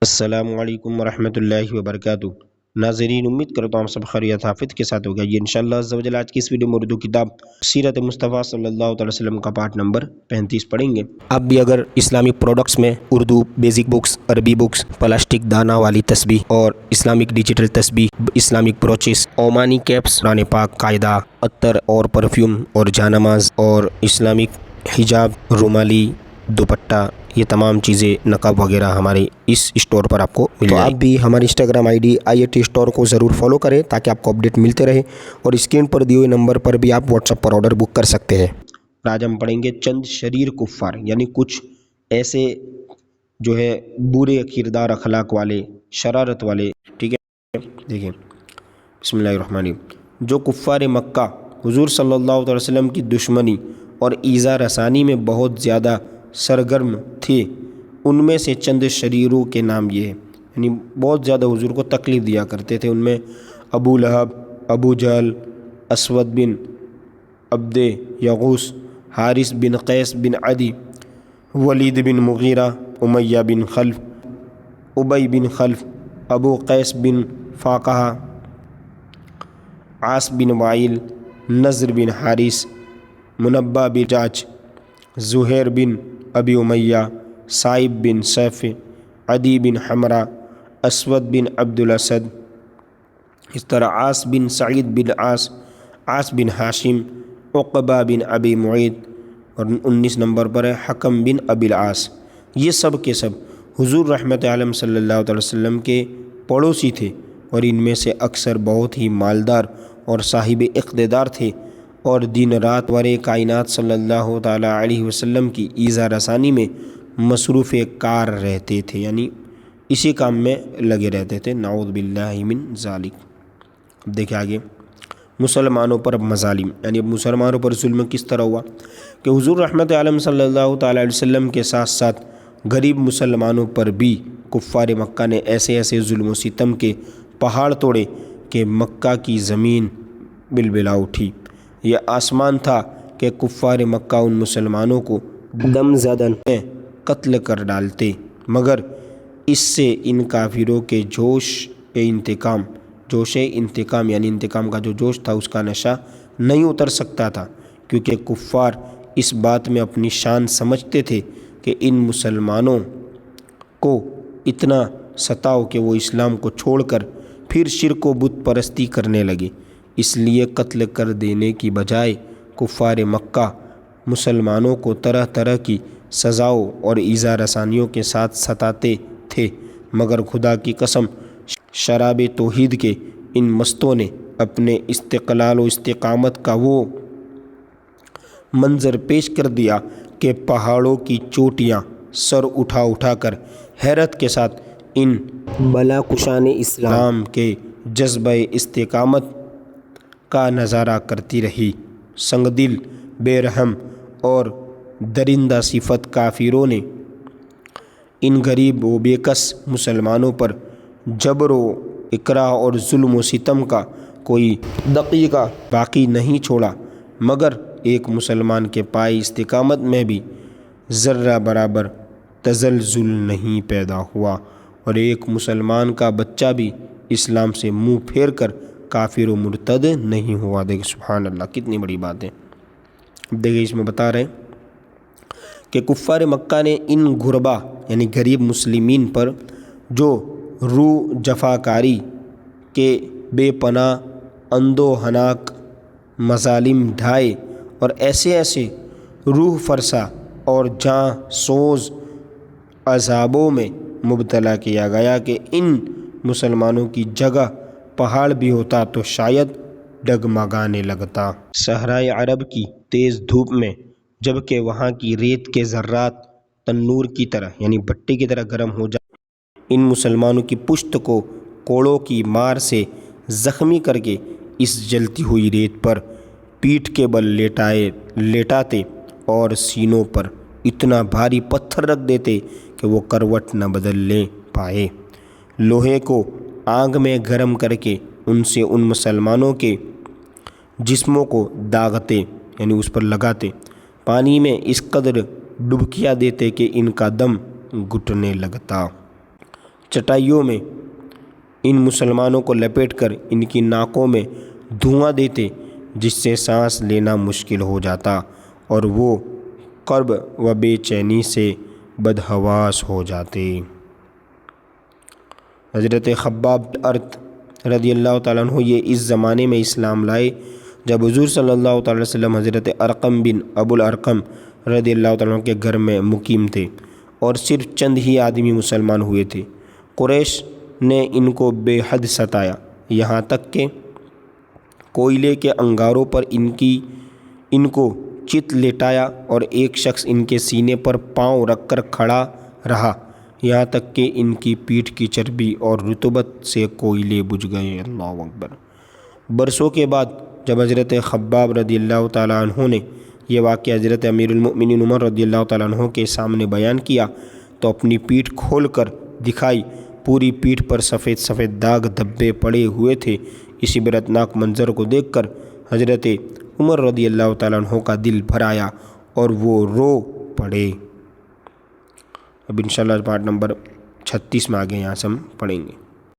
السلام علیکم ورحمۃ اللہ وبرکاتہ۔ ناظرین، امید کرتا ہوں سب خیریت حافظ کے ساتھ ہوگا۔ یہ انشاءاللہ عز و جل آج کی اس ویڈیو میں اردو کتاب سیرت مصطفیٰ صلی اللہ علیہ وسلم کا پارٹ نمبر 35 پڑھیں گے۔ آپ بھی اگر اسلامک پروڈکٹس میں اردو بیسک بکس، عربی بکس، پلاسٹک دانہ والی تسبیح اور اسلامک ڈیجیٹل تسبیح، اسلامک بروچز، عمانی کیپس، قرآن پاک، قاعدہ، عطر اور پرفیوم اور جانماز اور اسلامک حجاب، رومالی، دوپٹہ، یہ تمام چیزیں، نقاب وغیرہ ہمارے اس اسٹور پر آپ کو مل جائے۔ آپ بھی ہماری Instagram I D IAT store کو ضرور فالو کریں تاکہ آپ کو اپڈیٹ ملتے رہے، اور اسکرین پر دیے ہوئے نمبر پر بھی آپ واٹس ایپ پر آرڈر بک کر سکتے ہیں۔ آج ہم پڑھیں گے چند شریر کفار، یعنی کچھ ایسے جو ہے برے کردار، اخلاق والے، شرارت والے، ٹھیک ہے۔ دیکھیں، بسم اللہ الرحمن الرحیم۔ جو کفار مکہ حضور صلی اللہ علیہ وسلم کی دشمنی اور ایذا رسانی میں بہت زیادہ سرگرم تھے، ان میں سے چند شریروں کے نام یہ ہیں، یعنی بہت زیادہ حضور کو تکلیف دیا کرتے تھے۔ ان میں ابو لہب، ابو جہل، اسود بن عبد یغوث، حارث بن قیس بن عدی، ولید بن مغیرہ، امیہ بن خلف، ابی بن خلف، ابو قیس بن فاقہ، عاص بن وائل، نضر بن حارث، منبہ بن جاج، زہیر بن ابی امیہ، صائب بن سیف، عدی بن حمرہ، اسود بن عبد الاسد، اس طرح عاص بن سعید بن عاص بن ہاشم، عقبہ بن ابی معید، اور 19 نمبر پر ہے حکم بن ابی العاص۔ یہ سب کے سب حضور رحمت عالم صلی اللہ علیہ وسلم کے پڑوسی تھے، اور ان میں سے اکثر بہت ہی مالدار اور صاحب اقتدار تھے، اور دن رات ورے کائنات صلی اللہ تعالیٰ علیہ وسلم کی ایذا رسانی میں مصروف کار رہتے تھے، یعنی اسی کام میں لگے رہتے تھے، نعوذ باللہ من ذالک۔ اب دیکھیں آگے، مسلمانوں پر مظالم، یعنی مسلمانوں پر ظلم کس طرح ہوا کہ حضور رحمت عالم صلی اللہ تعالیٰ علیہ وسلم کے ساتھ ساتھ غریب مسلمانوں پر بھی کفار مکہ نے ایسے ایسے ظلم و ستم کے پہاڑ توڑے کہ مکہ کی زمین بلبلا اٹھی۔ یہ آسمان تھا کہ کفار مکہ ان مسلمانوں کو دم زدن میں قتل کر ڈالتے، مگر اس سے ان کافروں کے جوش انتقام یعنی انتقام کا جو جوش تھا، اس کا نشہ نہیں اتر سکتا تھا، کیونکہ کفار اس بات میں اپنی شان سمجھتے تھے کہ ان مسلمانوں کو اتنا ستاؤ کہ وہ اسلام کو چھوڑ کر پھر شرک و بت پرستی کرنے لگے۔ اس لیے قتل کر دینے کی بجائے کفار مکہ مسلمانوں کو طرح طرح کی سزاؤں اور ایذا رسانیوں کے ساتھ ستاتے تھے، مگر خدا کی قسم شراب توحید کے ان مستوں نے اپنے استقلال و استقامت کا وہ منظر پیش کر دیا کہ پہاڑوں کی چوٹیاں سر اٹھا اٹھا کر حیرت کے ساتھ ان بلا کشان اسلام کے جذبہ استقامت کا نظارہ کرتی رہی۔ سنگ دل، بے رحم اور درندہ صفت کافروں نے ان غریب و بے کس مسلمانوں پر جبر و اکراہ اور ظلم و ستم کا کوئی دقیقہ باقی نہیں چھوڑا، مگر ایک مسلمان کے پائے استقامت میں بھی ذرہ برابر تزلزل نہیں پیدا ہوا، اور ایک مسلمان کا بچہ بھی اسلام سے منہ پھیر کر کافر و مرتد نہیں ہوا۔ دیکھیں سبحان اللہ، کتنی بڑی بات ہے۔ دیکھیں اس میں بتا رہے ہیں کہ کفار مکہ نے ان غربا یعنی غریب مسلمین پر جو جفاکاری کے بے پناہ اندو ہناک مظالم ڈھائے، اور ایسے ایسے روح فرسا اور جاں سوز عذابوں میں مبتلا کیا گیا کہ ان مسلمانوں کی جگہ پہاڑ بھی ہوتا تو شاید ڈگمگانے لگتا۔ صحرائے عرب کی تیز دھوپ میں جبکہ وہاں کی ریت کے ذرات تنور کی طرح یعنی بھٹی کی طرح گرم ہو جائے، ان مسلمانوں کی پشت کو کوڑوں کی مار سے زخمی کر کے اس جلتی ہوئی ریت پر پیٹھ کے بل لیٹاتے اور سینوں پر اتنا بھاری پتھر رکھ دیتے کہ وہ کروٹ نہ بدل لے پائے۔ لوہے کو آگ میں گرم کر کے ان سے ان مسلمانوں کے جسموں کو داغتے یعنی اس پر لگاتے، پانی میں اس قدر ڈبکیاں دیتے کہ ان کا دم گھٹنے لگتا۔ چٹائیوں میں ان مسلمانوں کو لپیٹ کر ان کی ناکوں میں دھواں دیتے، جس سے سانس لینا مشکل ہو جاتا اور وہ کرب و بے چینی سے بدحواس ہو جاتے۔ حضرت خباب ارت رضی اللہ تعالیٰ عنہ یہ اس زمانے میں اسلام لائے جب حضور صلی اللہ تعالیٰ علیہ وسلم حضرت ارقم بن ابو الارقم رضی اللہ تعالیٰ عنہ کے گھر میں مقیم تھے اور صرف چند ہی آدمی مسلمان ہوئے تھے۔ قریش نے ان کو بے حد ستایا، یہاں تک کہ کوئلے کے انگاروں پر ان کو چت لٹایا اور ایک شخص ان کے سینے پر پاؤں رکھ کر کھڑا رہا، یہاں تک کہ ان کی پیٹھ کی چربی اور رطوبت سے کوئلے بجھ گئے۔ اللہ اکبر۔ برسوں کے بعد جب حضرت خباب رضی اللہ تعالیٰ عنہ نے یہ واقعہ حضرت امیر المؤمنین عمر رضی اللہ تعالیٰ عنہ کے سامنے بیان کیا تو اپنی پیٹھ کھول کر دکھائی، پوری پیٹھ پر سفید سفید داغ دھبے پڑے ہوئے تھے۔ اس عبرتناک منظر کو دیکھ کر حضرت عمر رضی اللہ تعالیٰ عنہ کا دل بھر آیا اور وہ رو پڑے۔ اب انشاءاللہ پارٹ نمبر 36 میں آگے یہاں سے ہم پڑھیں گے۔